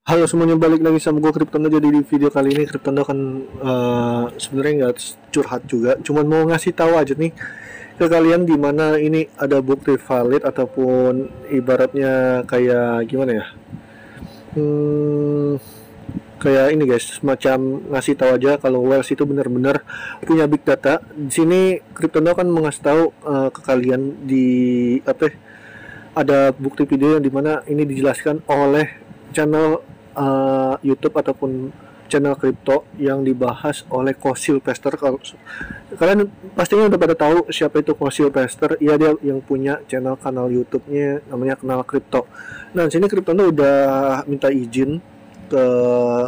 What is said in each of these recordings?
Halo semuanya, balik lagi sama gue Kryptondo. Jadi di video kali ini Kryptondo akan sebenarnya nggak curhat juga, cuman mau ngasih tahu aja nih ke kalian di mana ini ada bukti valid ataupun ibaratnya kayak gimana ya? Hmm, kayak ini guys, semacam ngasih tahu aja kalau Wells itu benar-benar punya big data. Di sini Kryptondo akan mengasih tahu ke kalian di apa? Ada bukti video yang dimana ini dijelaskan oleh channel YouTube ataupun channel kripto yang dibahas oleh Kosil Pester. Kalau kalian pastinya udah pada tahu siapa itu Kosil Pester, iya dia yang punya kanal YouTube-nya namanya Kenal Kripto. Nah, di sini Kryptondo udah minta izin ke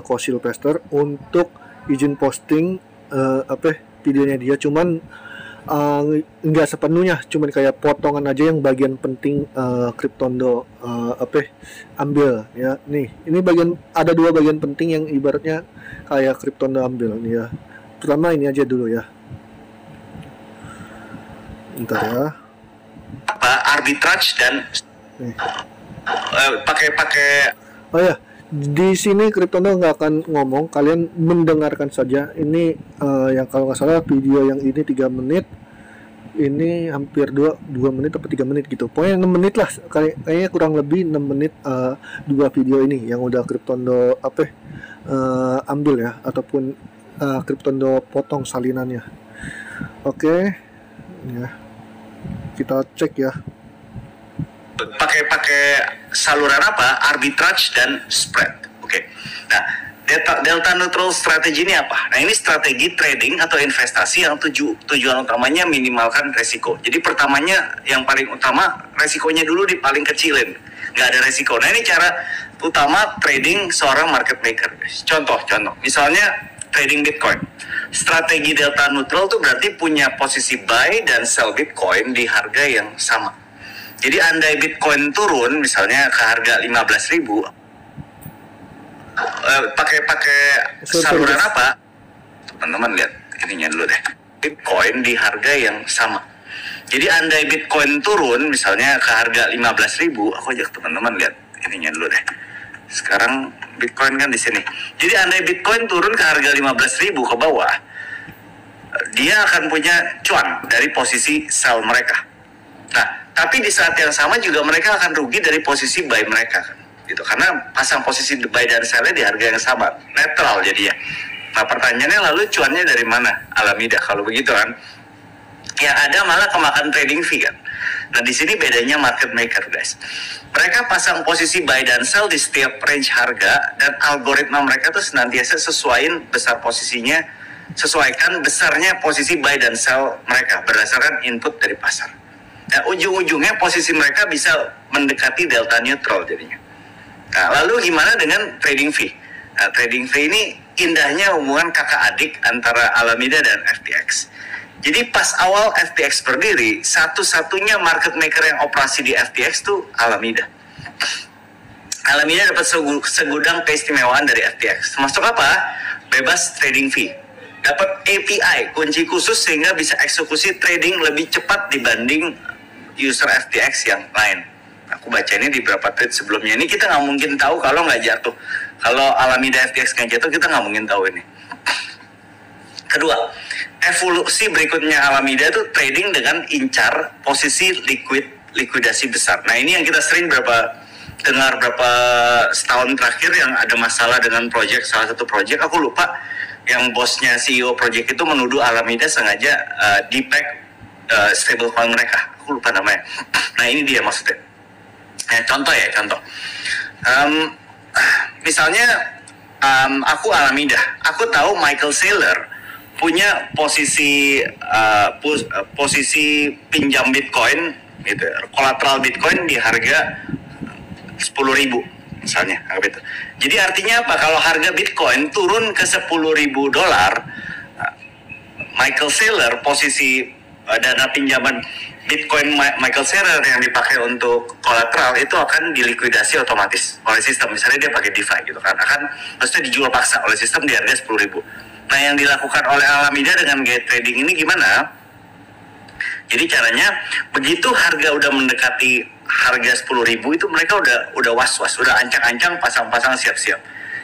Kosil Pester untuk izin posting videonya dia, cuman nggak sepenuhnya, cuman kayak potongan aja yang bagian penting Kryptondo ambil ya. Nih, ini bagian, ada dua bagian penting yang ibaratnya kayak Kryptondo ambil nih ya. Pertama ini aja dulu ya. Bentar ya. Arbitrage dan pakai Oh ya, di sini Kryptondo nggak akan ngomong, kalian mendengarkan saja. Ini yang kalau nggak salah video yang ini 3 menit, ini hampir 2 menit atau 3 menit gitu, pokoknya 6 menit lah, kayaknya kurang lebih 6 menit. Dua video ini yang udah Kryptondo ambil ya, ataupun Kryptondo potong salinannya. Oke ya, kita cek ya. pakai saluran arbitrage dan spread. Oke. Nah, delta neutral strategi ini apa? Nah, ini strategi trading atau investasi yang tujuan utamanya minimalkan resiko. Jadi pertamanya yang paling utama resikonya dulu paling kecilin, nggak ada resiko. Nah, ini cara utama trading seorang market maker. Contoh, misalnya trading Bitcoin. Strategi delta neutral itu berarti punya posisi buy dan sell Bitcoin di harga yang sama. Jadi andai Bitcoin turun misalnya ke harga 15.000, pakai saluran apa? Teman-teman lihat ininya dulu deh. Bitcoin di harga yang sama. Jadi andai Bitcoin turun misalnya ke harga 15.000, aku ajak teman-teman lihat ininya dulu deh. Sekarang Bitcoin kan di sini. Jadi andai Bitcoin turun ke harga 15.000 ke bawah, dia akan punya cuan dari posisi sell mereka. Nah, tapi di saat yang sama juga mereka akan rugi dari posisi buy mereka kan, gitu, karena pasang posisi buy dan sell-nya di harga yang sama, netral jadinya. Nah, pertanyaannya lalu cuannya dari mana Alameda kalau begitu kan? Yang ada malah kemakan trading fee kan. Nah, di sini bedanya market maker guys. Mereka pasang posisi buy dan sell di setiap range harga, dan algoritma mereka tuh senantiasa sesuaikan besarnya posisi buy dan sell mereka berdasarkan input dari pasar. Nah, ujung-ujungnya posisi mereka bisa mendekati delta neutral jadinya. Nah, lalu gimana dengan trading fee? Nah, trading fee ini indahnya hubungan kakak adik antara Alameda dan FTX. Jadi pas awal FTX berdiri, satu-satunya market maker yang operasi di FTX tuh Alameda. Alameda dapat segudang keistimewaan dari FTX. Termasuk apa? Bebas trading fee. Dapat API, kunci khusus sehingga bisa eksekusi trading lebih cepat dibanding user FTX yang lain. Aku baca ini di beberapa tweet sebelumnya. Ini kita nggak mungkin tahu kalau nggak jatuh. Kalau Alameda FTX nggak jatuh, kita nggak mungkin tahu ini. Kedua, evolusi berikutnya Alameda itu trading dengan incar posisi likuidasi besar. Nah, ini yang kita sering dengar berapa setahun terakhir yang ada masalah dengan salah satu project, aku lupa, yang bosnya CEO project itu menuduh Alameda sengaja de-peg stablecoin mereka. Aku lupa namanya. Nah, ini dia maksudnya. Nah, contoh. Misalnya aku Alameda, aku tahu Michael Saylor punya posisi pinjam Bitcoin gitu, kolateral Bitcoin di harga 10.000 misalnya gitu. Jadi artinya apa? Kalau harga Bitcoin turun ke $10.000, Michael Saylor posisi dana pinjaman Bitcoin Michael Saylor yang dipakai untuk kolateral itu akan dilikuidasi otomatis oleh sistem. Misalnya dia pakai DeFi gitu kan, maksudnya dijual paksa oleh sistem di harga 10.000. Nah, yang dilakukan oleh Alameda dengan gaya trading ini gimana? Jadi caranya begitu harga udah mendekati harga 10.000 itu mereka udah was-was, udah ancang-ancang pasang-pasang siap-siap.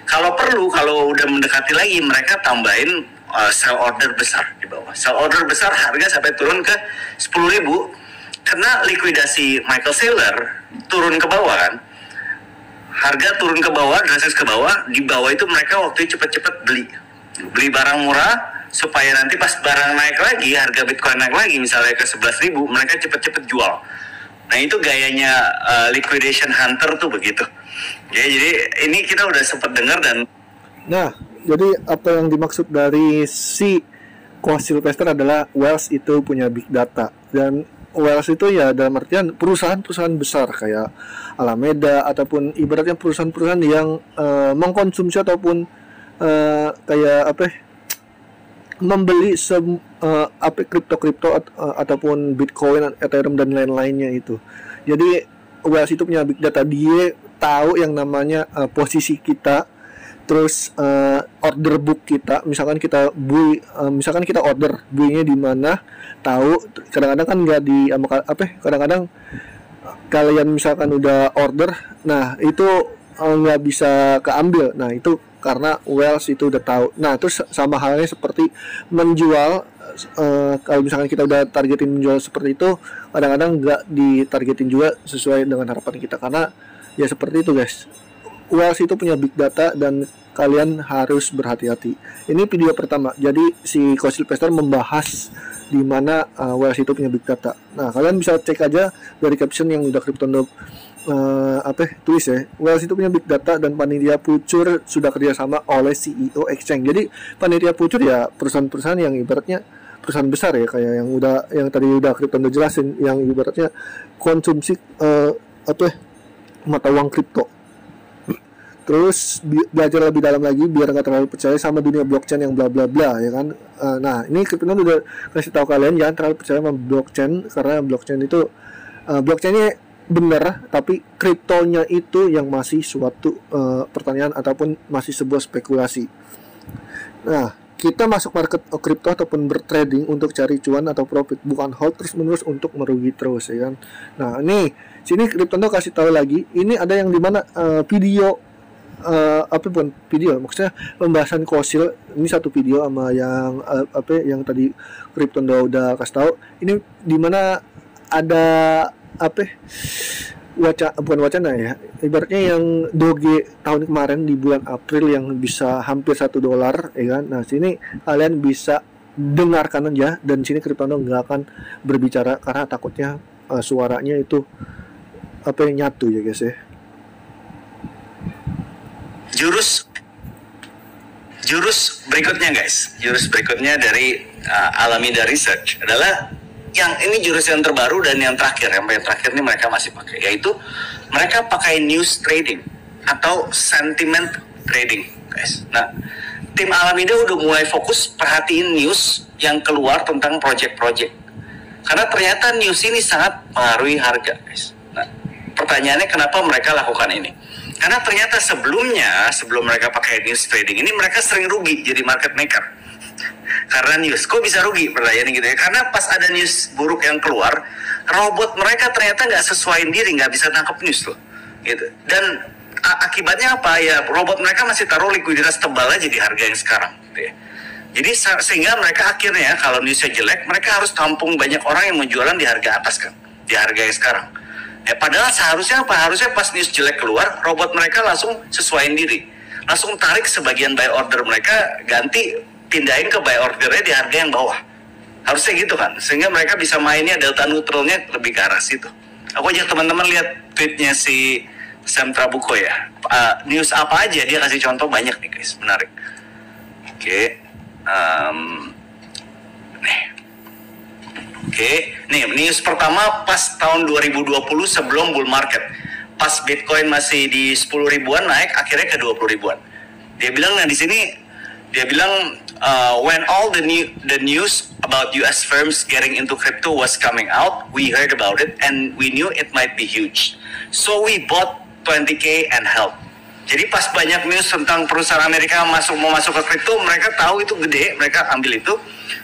Kalau perlu, kalau udah mendekati lagi mereka tambahin sell order besar di bawah. Sell order besar harga sampai turun ke 10.000 karena likuidasi Michael Saylor turun ke bawah kan. Harga turun ke bawah, drastis ke bawah, di bawah itu mereka waktu itu cepet-cepet beli barang murah supaya nanti pas barang naik lagi, harga Bitcoin naik lagi misalnya ke 11.000, mereka cepet-cepet jual. Nah itu gayanya liquidation hunter tuh begitu. Jadi ini kita udah sempat dengar dan nah, jadi apa yang dimaksud dari si Coast Sylvester adalah Wells itu punya big data, dan Wells itu ya dalam artian perusahaan-perusahaan besar kayak Alameda ataupun ibaratnya perusahaan-perusahaan yang mengkonsumsi ataupun kayak apa membeli kripto ataupun Bitcoin, Ethereum dan lain-lainnya itu. Jadi Wells itu punya big data, dia tahu yang namanya posisi kita, terus order book kita, misalkan kita misalkan kita order belinya di mana, tahu. Kadang-kadang kan nggak di kadang-kadang kalian misalkan udah order, nah itu nggak bisa keambil. Nah itu karena Wells itu udah tahu. Nah terus sama halnya seperti menjual, kalau misalkan kita udah targetin menjual seperti itu, kadang-kadang nggak ditargetin juga sesuai dengan harapan kita, karena ya seperti itu guys. Wells itu punya big data dan kalian harus berhati-hati. Ini video pertama, jadi si Coast Sylvester membahas di mana Wells itu punya big data. Nah kalian bisa cek aja dari caption yang udah Cryptondo tulis ya. Wells itu punya big data dan panitia pucur sudah kerjasama oleh CEO exchange. Jadi panitia pucur ya perusahaan-perusahaan yang ibaratnya perusahaan besar ya, kayak yang tadi udah Cryptondo jelasin, yang ibaratnya konsumsi mata uang kripto. Terus belajar lebih dalam lagi biar nggak terlalu percaya sama dunia blockchain yang bla bla bla ya kan. Nah ini Cryptondo udah kasih tahu kalian jangan terlalu percaya sama blockchain, karena blockchain itu blockchainnya benar, tapi kriptonya itu yang masih suatu pertanyaan ataupun masih sebuah spekulasi. Nah, kita masuk market kripto ataupun bertrading untuk cari cuan atau profit, bukan hold terus menerus untuk merugi terus ya kan. Nah, ini sini Cryptondo kasih tahu lagi, ini ada yang dimana video video, maksudnya pembahasan Kosil. Ini satu video sama yang yang tadi Cryptondo udah kasih tahu. Ini dimana ada bukan wacana ya, ibaratnya yang Doge tahun kemarin di bulan April yang bisa hampir $1 ya kan. Nah sini kalian bisa dengarkan aja, dan sini Cryptondo nggak akan berbicara karena takutnya suaranya itu nyatu ya guys ya. Jurus berikutnya guys, jurus berikutnya dari Alameda Research adalah yang ini jurus yang terbaru dan yang terakhir, yang terakhir ini mereka masih pakai, yaitu mereka pakai news trading atau sentiment trading guys. Nah tim Alameda udah mulai fokus perhatiin news yang keluar tentang project-project, karena ternyata news ini sangat mengaruhi harga guys. Nah pertanyaannya kenapa mereka lakukan ini? Karena ternyata sebelum mereka pakai news trading ini mereka sering rugi jadi market maker. Karena news, kok bisa rugi? Pertanyaan gitu ya. Karena pas ada news buruk yang keluar, robot mereka ternyata nggak sesuaiin diri, nggak bisa tangkap news loh. Gitu. Dan akibatnya apa ya? Robot mereka masih taruh likuiditas tebal aja di harga yang sekarang. Gitu ya. Jadi sehingga mereka akhirnya kalau newsnya jelek, mereka harus tampung banyak orang yang menjualan di harga atas kan, di harga yang sekarang. Ya, padahal seharusnya apa? Harusnya pas news jelek keluar, robot mereka langsung sesuaiin diri, langsung tarik sebagian buy order mereka, pindahin ke buy ordernya di harga yang bawah. Harusnya gitu kan, sehingga mereka bisa mainnya delta neutralnya lebih ke arah situ. Aku ajak teman-teman lihat tweetnya si Sam Trabucco ya. News apa aja dia kasih contoh banyak nih guys, menarik. Oke. Nih news pertama pas tahun 2020 sebelum bull market. Pas Bitcoin masih di 10 ribuan naik akhirnya ke 20 ribuan. Dia bilang di sini, dia bilang when all the news about US firms getting into crypto was coming out, we heard about it and we knew it might be huge. So we bought 20k and held. Jadi pas banyak news tentang perusahaan Amerika mau masuk ke kripto, mereka tahu itu gede, mereka ambil itu.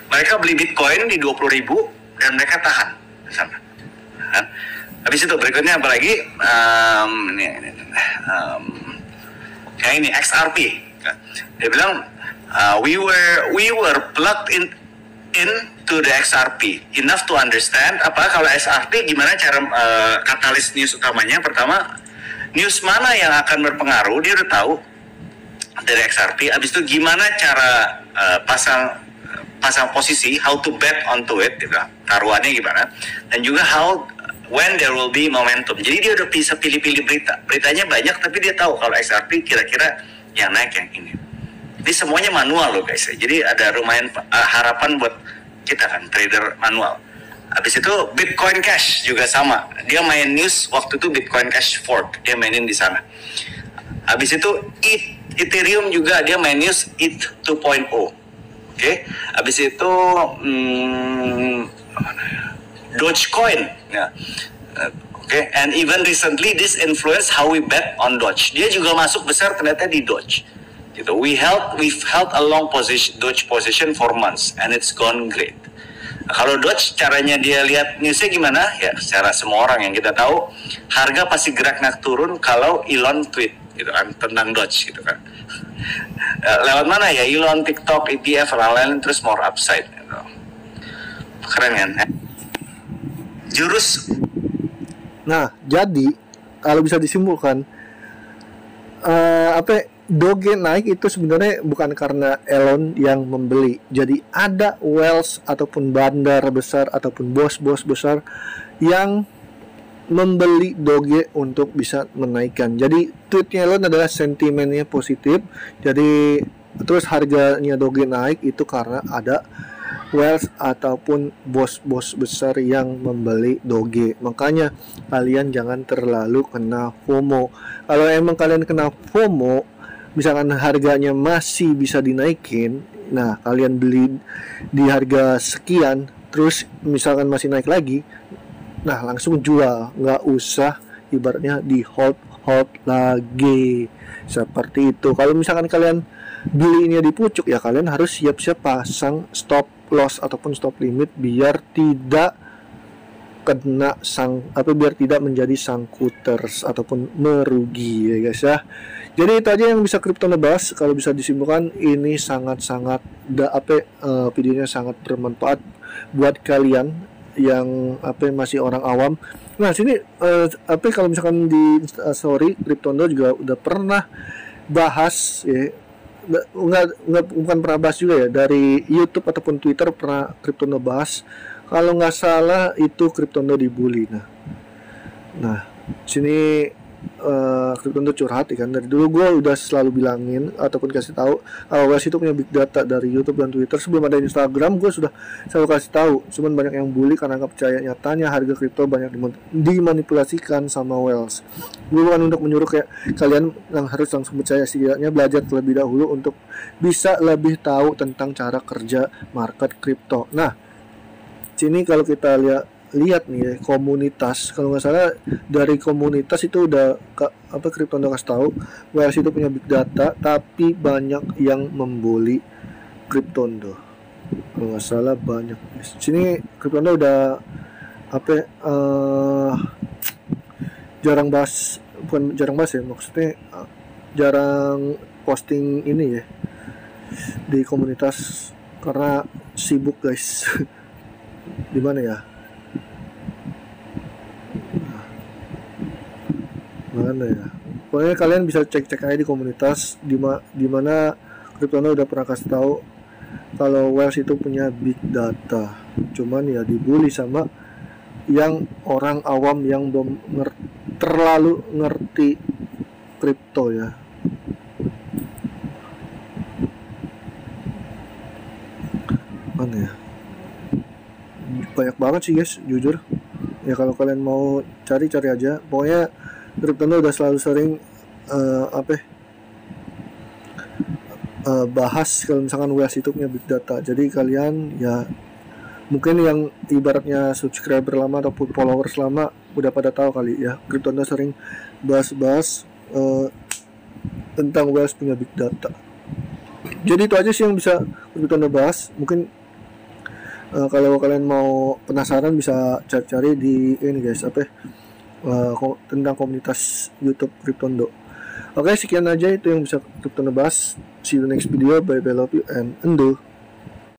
Mereka beli Bitcoin di 20 ribu dan mereka tahan di sana. Kan? Habis itu berikutnya apa lagi? Kayak ini XRP. Dia bilang we were plugged into the XRP enough to understand apa kalau XRP gimana cara katalis news utamanya. Pertama, news mana yang akan berpengaruh dia udah tahu dari XRP. Abis itu gimana cara pasang posisi, how to bet onto it, gitu. Taruhannya gimana, dan juga when there will be momentum. Jadi dia udah bisa pilih-pilih beritanya banyak, tapi dia tahu kalau XRP kira-kira yang naik yang ini. Ini semuanya manual loh guys. Jadi ada lumayan harapan buat kita kan trader manual. Habis itu Bitcoin Cash juga sama. Dia main news waktu itu Bitcoin Cash fork, dia mainin di sana. Habis itu Ethereum juga dia main news ETH 2.0. Oke. Habis itu Dogecoin. Ya. Okay. And even recently this influence how we bet on Doge. Dia juga masuk besar ternyata di Doge. Gitu. We've held a long Doge position for months and it's gone great. Nah, kalau Doge caranya dia lihat newsnya gimana? Ya, secara semua orang yang kita tahu, harga pasti gerak naik turun kalau Elon tweet gitu kan tentang Doge gitu kan. Lewat mana ya? Elon, TikTok, ETF, lain-lain terus more upside gitu. Keren kan? Jurus. Nah, jadi kalau bisa disimpulkan Doge naik itu sebenarnya bukan karena Elon yang membeli. Jadi ada whales ataupun bandar besar ataupun bos-bos besar yang membeli Doge untuk bisa menaikkan. Jadi tweetnya Elon adalah sentimennya positif. Jadi terus harganya Doge naik itu karena ada whales ataupun bos-bos besar yang membeli Doge. Makanya kalian jangan terlalu kena FOMO. Kalau emang kalian kena FOMO, misalkan harganya masih bisa dinaikin, nah kalian beli di harga sekian, terus misalkan masih naik lagi, nah langsung jual, nggak usah ibaratnya di hold lagi seperti itu. Kalau misalkan kalian belinya di pucuk, ya kalian harus siap-siap pasang stop loss ataupun stop limit biar tidak kena biar tidak menjadi sangkuters ataupun merugi ya guys ya. Jadi itu aja yang bisa Cryptono bahas. Kalau bisa disimpulkan, ini sangat-sangat videonya sangat bermanfaat buat kalian yang masih orang awam. Nah sini kalau misalkan di story Cryptono juga udah pernah bahas ya, bukan pernah bahas juga ya, dari YouTube ataupun Twitter pernah Cryptono bahas. Kalau nggak salah itu Cryptono dibully. Nah sini Cryptono curhat ya kan. Dari dulu gue udah selalu bilangin ataupun kasih tahu kalau Wes itu punya big data dari YouTube dan Twitter. Sebelum ada Instagram gue sudah selalu kasih tahu. Cuman banyak yang bully karena nggak percaya nyatanya harga kripto banyak dimanipulasikan sama Wells. Gue bukan untuk menyuruh kayak kalian yang harus langsung percaya, setidaknya belajar terlebih dahulu untuk bisa lebih tahu tentang cara kerja market kripto. Nah sini kalau kita lihat nih ya, komunitas, kalau nggak salah dari komunitas itu udah Cryptono kasih tahu Wells itu punya big data tapi banyak yang membuli Cryptono. Kalau nggak salah banyak. Sini Cryptono udah jarang bahas ya, maksudnya jarang posting ini ya di komunitas karena sibuk guys. Di mana ya? Mana ya? Pokoknya kalian bisa cek aja di komunitas di mana Cryptono udah pernah kasih tahu kalau Wells itu punya big data. Cuman ya dibully sama yang orang awam yang belum terlalu ngerti kripto ya. Mana ya? Banyak banget sih guys, jujur ya. Kalau kalian mau cari aja. Pokoknya Cryptono udah selalu sering bahas kalau misalkan Wells itu punya big data. Jadi kalian ya mungkin yang ibaratnya subscriber lama ataupun followers lama udah pada tahu kali ya, Cryptono sering bahas tentang Wells punya big data. Jadi itu aja sih yang bisa Cryptono bahas. Mungkin Kalau kalian mau penasaran bisa cari-cari di ini guys, tentang komunitas YouTube Cryptondo. Oke, sekian aja itu yang bisa Cryptondo bahas. See you next video. Bye bye, love you and endo.